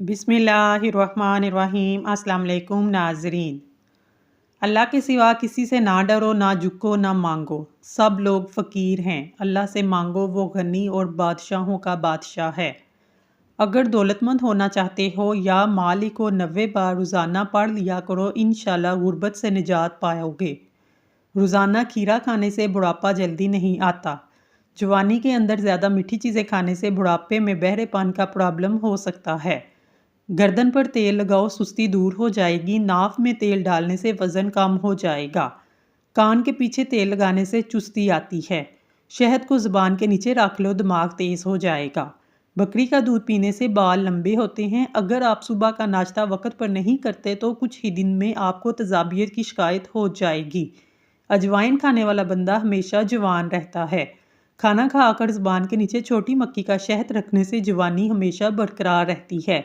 बिस्मिल्लाहिर्रहमानिर्रहीम। अस्सलाम वालेकुम नाज़रीन। अल्लाह के सिवा किसी से ना डरो, ना झुको, ना मांगो। सब लोग फ़कीर हैं, अल्लाह से मांगो, वो गनी और बादशाहों का बादशाह है। अगर दौलतमंद होना चाहते हो या मालिक को 90 बार रोज़ाना पढ़ लिया करो, इंशाल्लाह गुर्बत से निजात पाओगे। रोज़ाना खीरा खाने से बुढ़ापा जल्दी नहीं आता। जवानी के अंदर ज़्यादा मीठी चीज़ें खाने से बुढ़ापे में बहरेपन का प्रॉब्लम हो सकता है। गर्दन पर तेल लगाओ, सुस्ती दूर हो जाएगी। नाफ में तेल डालने से वज़न कम हो जाएगा। कान के पीछे तेल लगाने से चुस्ती आती है। शहद को ज़ुबान के नीचे रख लो, दिमाग तेज़ हो जाएगा। बकरी का दूध पीने से बाल लंबे होते हैं। अगर आप सुबह का नाश्ता वक्त पर नहीं करते तो कुछ ही दिन में आपको तजाबियत की शिकायत हो जाएगी। अजवाइन खाने वाला बंदा हमेशा जवान रहता है। खाना खाकर ज़ुबान के नीचे छोटी मक्खी का शहद रखने से जवानी हमेशा बरकरार रहती है।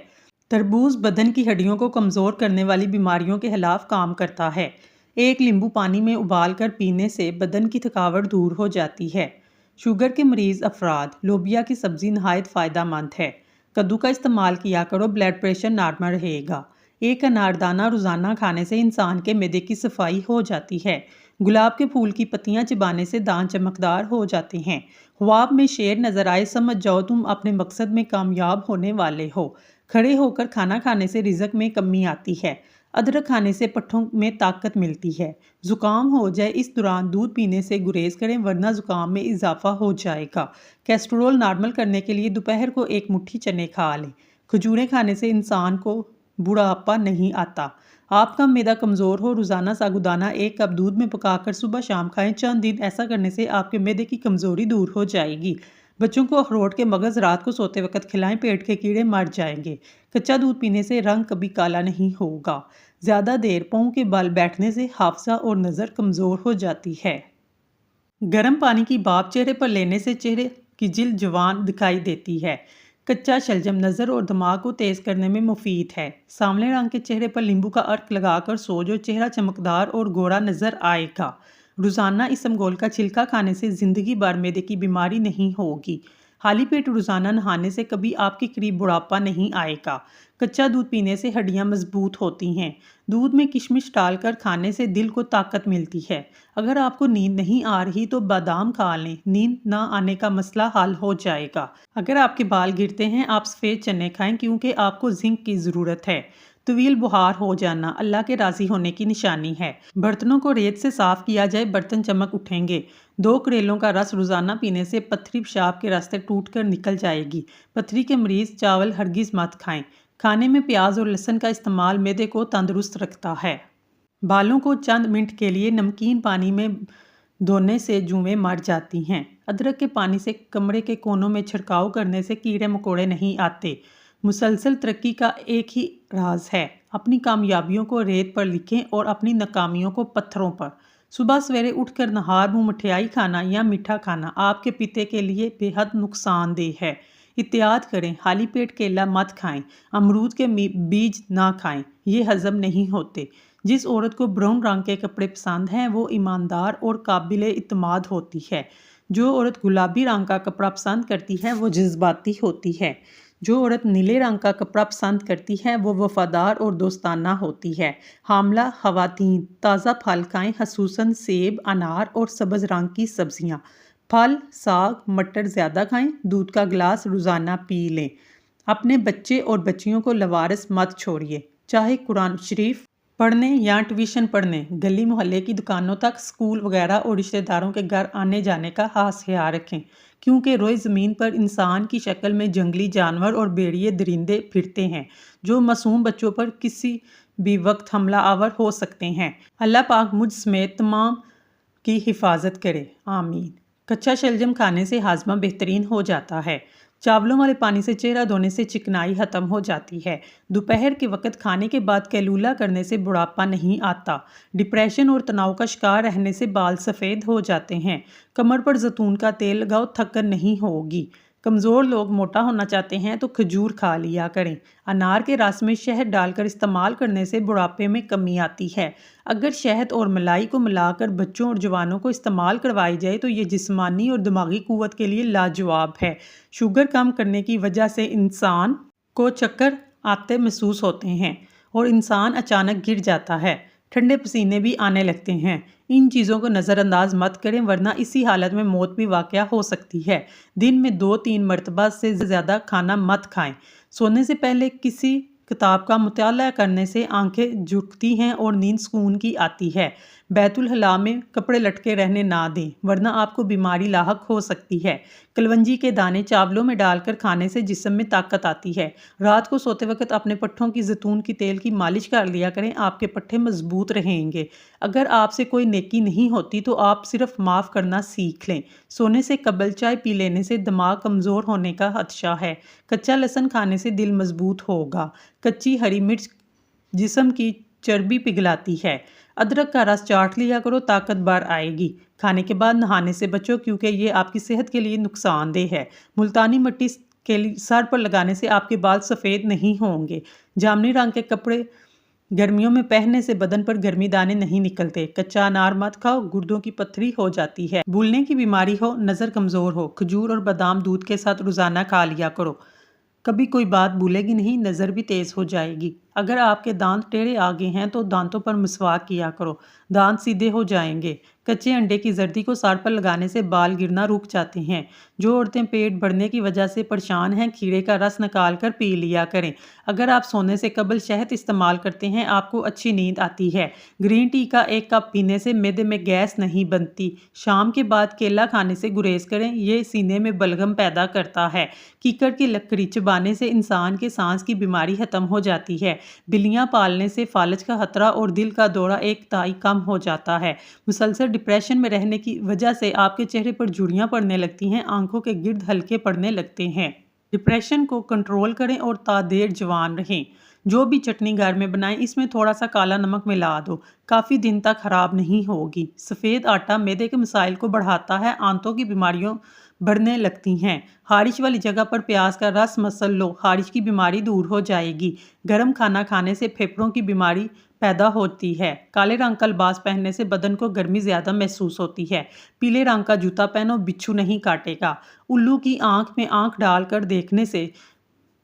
तरबूज बदन की हड्डियों को कमज़ोर करने वाली बीमारियों के खिलाफ काम करता है। एक नींबू पानी में उबाल कर पीने से बदन की थकावट दूर हो जाती है। शुगर के मरीज़ अफराद लोबिया की सब्ज़ी नहायत फ़ायदेमंद है। कद्दू का इस्तेमाल किया करो, ब्लड प्रेशर नॉर्मल रहेगा। एक अनारदाना रोज़ाना खाने से इंसान के मैदे की सफाई हो जाती है। गुलाब के फूल की पत्तियां चबाने से दांत चमकदार हो जाते हैं। ख्वाब में शेर नजर आए, समझ जाओ तुम अपने मकसद में कामयाब होने वाले हो। खड़े होकर खाना खाने से रिज़्क में कमी आती है। अदरक खाने से पट्ठों में ताकत मिलती है। ज़ुकाम हो जाए इस दौरान दूध पीने से गुरेज करें, वरना ज़ुकाम में इजाफा हो जाएगा। कैस्ट्रोल नॉर्मल करने के लिए दोपहर को एक मुट्ठी चने खा लें। खजूरें खाने से इंसान को बुढ़ापा नहीं आता। आपका मैदा कमज़ोर हो, रोज़ाना साबूदाना 1 कप दूध में पकाकर सुबह शाम खाएं। चंद दिन ऐसा करने से आपके मैदे की कमज़ोरी दूर हो जाएगी। बच्चों को अखरोट के मगज़ रात को सोते वक्त खिलाएं, पेट के कीड़े मर जाएंगे। कच्चा दूध पीने से रंग कभी काला नहीं होगा। ज़्यादा देर पाँव के बल बैठने से हाफजा और नज़र कमज़ोर हो जाती है। गर्म पानी की भाप चेहरे पर लेने से चेहरे की जिल्द जवान दिखाई देती है। कच्चा शलजम नज़र और दिमाग को तेज़ करने में मुफीद है। सांवले रंग के चेहरे पर नींबू का अर्क लगाकर सो जो, चेहरा चमकदार और गोरा नज़र आएगा। रोज़ाना इसबगोल का छिलका खाने से ज़िंदगी भर मैदे की बीमारी नहीं होगी। खाली पेट रोज़ाना नहाने से कभी आपके करीब बुढ़ापा नहीं आएगा। कच्चा दूध पीने से हड्डियां मजबूत होती हैं। दूध में किशमिश डालकर खाने से दिल को ताकत मिलती है। अगर आपको नींद नहीं आ रही तो बादाम खा लें, नींद ना आने का मसला हल हो जाएगा। अगर आपके बाल गिरते हैं, आप सफ़ेद चने खाएं, क्योंकि आपको जिंक की ज़रूरत है। तवील बुहार हो जाना अल्लाह के राज़ी होने की निशानी है। बर्तनों को रेत से साफ़ किया जाए, बर्तन चमक उठेंगे। 2 करेलों का रस रोज़ाना पीने से पत्थरी पेशाब के रास्ते टूट कर निकल जाएगी। पत्थरी के मरीज़ चावल हरगिज़ मत खाएं। खाने में प्याज और लहसुन का इस्तेमाल मैदे को तंदुरुस्त रखता है। बालों को चंद मिनट के लिए नमकीन पानी में धोने से जुएं मर जाती हैं। अदरक के पानी से कमरे के कोनों में छिड़काव करने से कीड़े मकोड़े नहीं आते। मुसलसल तरक्की का एक ही राज है, अपनी कामयाबियों को रेत पर लिखें और अपनी नाकामियों को पत्थरों पर। सुबह सवेरे उठकर नहार मुँह मिठाई खाना या मीठा खाना आपके पित्ते के लिए बेहद नुकसानदेह है। एहतियात करें, खाली पेट केला मत खाएं। अमरूद के बीज ना खाएं, ये हजम नहीं होते। जिस औरत को ब्राउन रंग के कपड़े पसंद हैं वो ईमानदार और काबिले इत्मीनान होती है। जो औरत गुलाबी रंग का कपड़ा पसंद करती है वो जज्बाती होती है। जो औरत नीले रंग का कपड़ा पसंद करती है वो वफादार और दोस्ताना होती है। हामला खवातीन ताज़ा फल खाएं, खसूसन सेब, अनार और सब्ज़ रंग की सब्जियां। फल, साग, मटर ज़्यादा खाएं। दूध का गिलास रोज़ाना पी लें। अपने बच्चे और बच्चियों को लवारिस मत छोड़िए। चाहे कुरान शरीफ पढ़ने या ट्यूशन पढ़ने, गली मोहल्ले की दुकानों तक, स्कूल वगैरह और रिश्तेदारों के घर आने जाने का खास ख्याल रखें, क्योंकि रोए ज़मीन पर इंसान की शक्ल में जंगली जानवर और भेड़िए दरिंदे फिरते हैं जो मासूम बच्चों पर किसी भी वक्त हमला आवर हो सकते हैं। अल्लाह पाक मुझ समेत तमाम की हिफाजत करे, आमीन। कच्चा शलजम खाने से हाजमा बेहतरीन हो जाता है। चावलों वाले पानी से चेहरा धोने से चिकनाई खत्म हो जाती है। दोपहर के वक्त खाने के बाद कैलूला करने से बुढ़ापा नहीं आता। डिप्रेशन और तनाव का शिकार रहने से बाल सफ़ेद हो जाते हैं। कमर पर जैतून का तेल लगाओ, थकन नहीं होगी। कमज़ोर लोग मोटा होना चाहते हैं तो खजूर खा लिया करें। अनार के रस में शहद डालकर इस्तेमाल करने से बुढ़ापे में कमी आती है। अगर शहद और मलाई को मिलाकर बच्चों और जवानों को इस्तेमाल करवाई जाए तो ये जिस्मानी और दिमागी कुव्वत के लिए लाजवाब है। शुगर कम करने की वजह से इंसान को चक्कर आते महसूस होते हैं और इंसान अचानक गिर जाता है। ठंडे पसीने भी आने लगते हैं। इन चीज़ों को नज़रअंदाज मत करें वरना इसी हालत में मौत भी वाक़या हो सकती है। दिन में 2-3 मरतबा से ज़्यादा खाना मत खाएं। सोने से पहले किसी किताब का मुताला करने से आंखें झुकती हैं और नींद सुकून की आती है। बैतुल हला में कपड़े लटके रहने ना दें वरना आपको बीमारी लाहक हो सकती है। कलवंजी के दाने चावलों में डालकर खाने से जिस्म में ताकत आती है। रात को सोते वक्त अपने पट्ठों की जैतून की तेल की मालिश कर लिया करें, आपके पट्ठे मजबूत रहेंगे। अगर आपसे कोई नेकी नहीं होती तो आप सिर्फ माफ़ करना सीख लें। सोने से कबल चाय पी लेने से दिमाग कमज़ोर होने का खदशा है। कच्चा लहसुन खाने से दिल मजबूत होगा। कच्ची हरी मिर्च जिस्म की चर्बी पिघलाती है। अदरक का रस चाट लिया करो, ताकत बार आएगी। खाने के बाद नहाने से बचो क्योंकि ये आपकी सेहत के लिए नुकसानदेह है। मुल्तानी मिट्टी के सर पर लगाने से आपके बाल सफ़ेद नहीं होंगे। जामनी रंग के कपड़े गर्मियों में पहनने से बदन पर गर्मी दाने नहीं निकलते। कच्चा अनार मत खाओ, गुर्दों की पथरी हो जाती है। भूलने की बीमारी हो, नज़र कमज़ोर हो, खजूर और बादाम दूध के साथ रोज़ाना खा लिया करो। कभी कोई बात भूलेगी नहीं, नज़र भी तेज़ हो जाएगी। अगर आपके दांत टेढ़े आ गए हैं तो दांतों पर मिसवाक किया करो, दांत सीधे हो जाएंगे। कच्चे अंडे की जर्दी को सर पर लगाने से बाल गिरना रुक जाते हैं। जो औरतें पेट बढ़ने की वजह से परेशान हैं, खीरे का रस निकाल कर पी लिया करें। अगर आप सोने से कबल शहद इस्तेमाल करते हैं, आपको अच्छी नींद आती है। ग्रीन टी का 1 कप पीने से मैदे में गैस नहीं बनती। शाम के बाद केला खाने से गुरेज करें, ये सीने में बलगम पैदा करता है। कीकड़ की लकड़ी चबाने से इंसान के सांस की बीमारी खत्म हो जाती है। बिल्लियां पालने से फालज का खतरा और दिल का दौरा 1/3 कम हो जाता है। मुसलसल डिप्रेशन में रहने की वजह से आपके चेहरे पर झुर्रियां पड़ने लगती हैं, आंखों के गिर्द हल्के पड़ने लगते हैं। डिप्रेशन को कंट्रोल करें और तादेर जवान रहें। जो भी चटनी घर में बनाएं, इसमें थोड़ा सा काला नमक मिला दो, काफ़ी दिन तक खराब नहीं होगी। सफ़ेद आटा मैदे के मसाइल को बढ़ाता है, आंतों की बीमारियों बढ़ने लगती हैं। खारिश वाली जगह पर प्याज का रस मसल लो, खारिश की बीमारी दूर हो जाएगी। गर्म खाना खाने से फेफड़ों की बीमारी पैदा होती है। काले रंग का लिबास पहनने से बदन को गर्मी ज़्यादा महसूस होती है। पीले रंग का जूता पहनो, बिच्छू नहीं काटेगा। उल्लू की आंख में आंख डालकर देखने से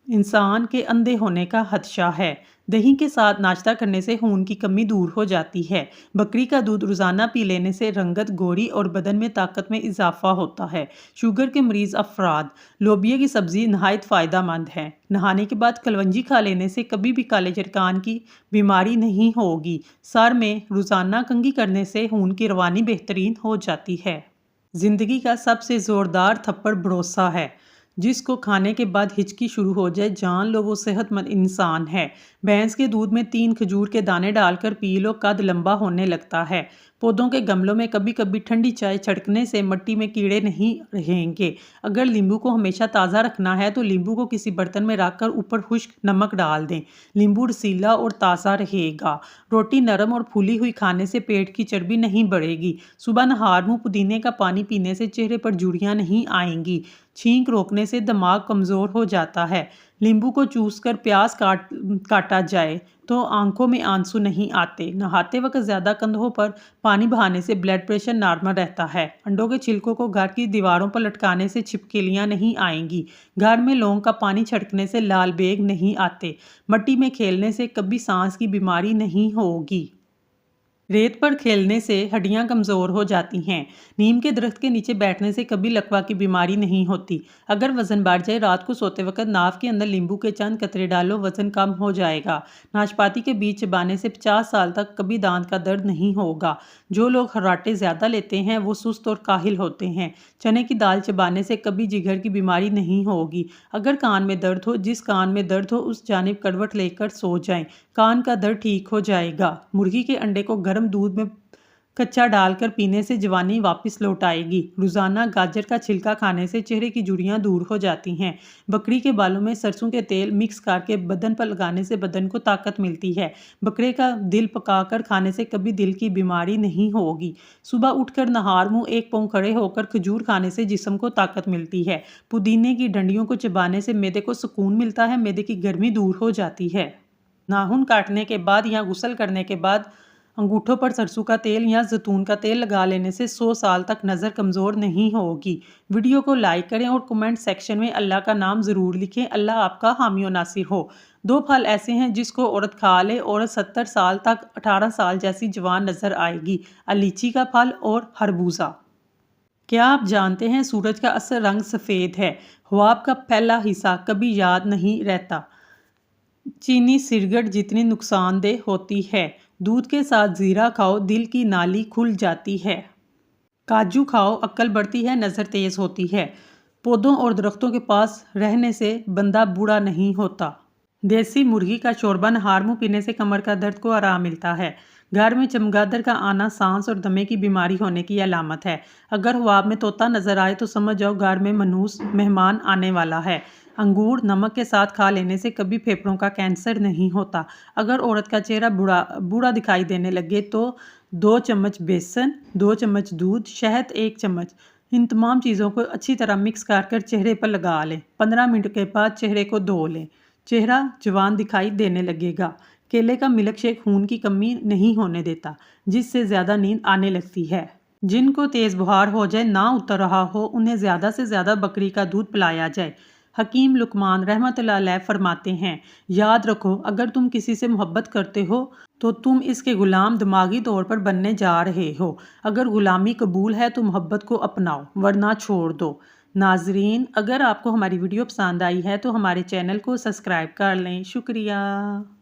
इंसान के अंधे होने का खदशा है। दही के साथ नाश्ता करने से खून की कमी दूर हो जाती है। बकरी का दूध रोज़ाना पी लेने से रंगत गोरी और बदन में ताकत में इजाफा होता है। शुगर के मरीज़ अफराद लोबिया की सब्ज़ी नहायत फ़ायदा मंद है। नहाने के बाद कलवंजी खा लेने से कभी भी काले जरकान की बीमारी नहीं होगी। सर में रोज़ाना कंघी करने से खून की रवानी बेहतरीन हो जाती है। ज़िंदगी का सबसे ज़ोरदार थप्पड़ भरोसा है। जिसको खाने के बाद हिचकी शुरू हो जाए, जान लो वो सेहतमंद इंसान है। भैंस के दूध में 3 खजूर के दाने डालकर पी लो, कद लंबा होने लगता है। पौधों के गमलों में कभी कभी ठंडी चाय छिड़कने से मिट्टी में कीड़े नहीं रहेंगे। अगर नींबू को हमेशा ताज़ा रखना है तो नींबू को किसी बर्तन में रखकर ऊपर खुश्क नमक डाल दें। नींबू रसीला और ताज़ा रहेगा। रोटी नरम और फूली हुई खाने से पेट की चर्बी नहीं बढ़ेगी। सुबह नहार मुँह पुदीने का पानी पीने से चेहरे पर झुर्रियाँ नहीं आएंगी। छींक रोकने से दिमाग कमज़ोर हो जाता है। नींबू को चूसकर प्याज काटा जाए तो आंखों में आंसू नहीं आते। नहाते वक्त ज़्यादा कंधों पर पानी बहाने से ब्लड प्रेशर नॉर्मल रहता है। अंडों के छिलकों को घर की दीवारों पर लटकाने से छिपकलियां नहीं आएंगी। घर में लौंग का पानी छिड़कने से लाल बेग नहीं आते। मिट्टी में खेलने से कभी सांस की बीमारी नहीं होगी। रेत पर खेलने से हड्डियां कमज़ोर हो जाती हैं। नीम के दरख्त के नीचे बैठने से कभी लकवा की बीमारी नहीं होती। अगर वज़न बढ़ जाए, रात को सोते वक्त नाव के अंदर नींबू के चंद कतरे डालो, वज़न कम हो जाएगा। नाशपाती के बीज चबाने से 50 साल तक कभी दांत का दर्द नहीं होगा। जो लोग खर्राटे ज़्यादा लेते हैं वो सुस्त और काहिल होते हैं। चने की दाल चबाने से कभी जिगर की बीमारी नहीं होगी। अगर कान में दर्द हो, जिस कान में दर्द हो उस जानिब करवट लेकर सो जाएं, कान का दर्द ठीक हो जाएगा। मुर्गी के अंडे को गर्म दूध में कच्चा डालकर पीने से जवानी वापस लौट आएगी। रोज़ाना गाजर का छिलका खाने से चेहरे की झुर्रियां दूर हो जाती हैं। बकरी के बालों में सरसों के तेल मिक्स करके बदन पर लगाने से बदन को ताकत मिलती है। बकरे का दिल पकाकर खाने से कभी दिल की बीमारी नहीं होगी। सुबह उठकर नहार मुँह 1 पाँव खड़े होकर खजूर खाने से जिस्म को ताकत मिलती है। पुदीने की डंडियों को चबाने से मैदे को सुकून मिलता है, मैदे की गर्मी दूर हो जाती है। नाखून काटने के बाद या गुस्ल करने के बाद انگوٹھوں پر سرسوں کا تیل یا زیتون کا تیل لگا لینے سے 100 سال تک نظر کمزور نہیں ہوگی۔ ویڈیو کو لائک کریں اور کمنٹ سیکشن میں اللہ کا نام ضرور لکھیں۔ اللہ آپ کا حامی و ناصر ہو۔ 2 پھل ایسے ہیں جس کو عورت کھا لے عورت 70 سال تک 18 سال جیسی جوان نظر آئے گی، لیچی کا پھل اور خربوزہ۔ کیا آپ جانتے ہیں سورج کا اصل رنگ سفید ہے؟ خواب کا پہلا حصہ کبھی یاد نہیں رہتا۔ چینی سگریٹ جتنی نقصان دہ ہوتی ہے۔ دودھ کے ساتھ زیرہ کھاؤ، دل کی نالی کھل جاتی ہے۔ کاجو کھاؤ، عقل بڑھتی ہے، نظر تیز ہوتی ہے۔ پودوں اور درختوں کے پاس رہنے سے بندہ بوڑھا نہیں ہوتا۔ دیسی مرغی کا شوربہ نہار منہ پینے سے کمر کا درد کو آرام ملتا ہے۔ گھر میں چمگادڑ کا آنا سانس اور دمے کی بیماری ہونے کی علامت ہے۔ اگر خواب میں طوطا نظر آئے تو سمجھ جاؤ گھر میں منحوس مہمان آنے والا ہے۔ انگور نمک کے ساتھ کھا لینے سے کبھی پھیپھڑوں کا کینسر نہیں ہوتا۔ اگر عورت کا چہرہ بوڑھا دکھائی دینے لگے تو 2 چمچ بیسن، 2 چمچ دودھ، شہد 1 چمچ، ان تمام چیزوں کو اچھی طرح مکس کر چہرے پر لگا لیں۔ 15 منٹ کے بعد چہرے کو دھو لیں۔ چہرہ جوان دکھائی دینے لگے گا۔ کیلے کا ملک شیک خون کی کمی نہیں ہونے دیتا، جس سے زیادہ نیند آنے لگتی ہے۔ جن کو تیز بخار ہو جائے، نہ اتر رہا ہو، انہیں زیادہ سے زیادہ بکری کا دودھ پلایا جائے۔ حکیم لقمان رحمۃ اللہ علیہ فرماتے ہیں، یاد رکھو اگر تم کسی سے محبت کرتے ہو تو تم اس کے غلام دماغی طور پر بننے جا رہے ہو۔ اگر غلامی قبول ہے تو محبت کو اپناؤ، ورنہ چھوڑ دو۔ ناظرین، اگر آپ کو ہماری ویڈیو پسند آئی ہے تو ہمارے چینل کو سبسکرائب کر لیں۔ شکریہ۔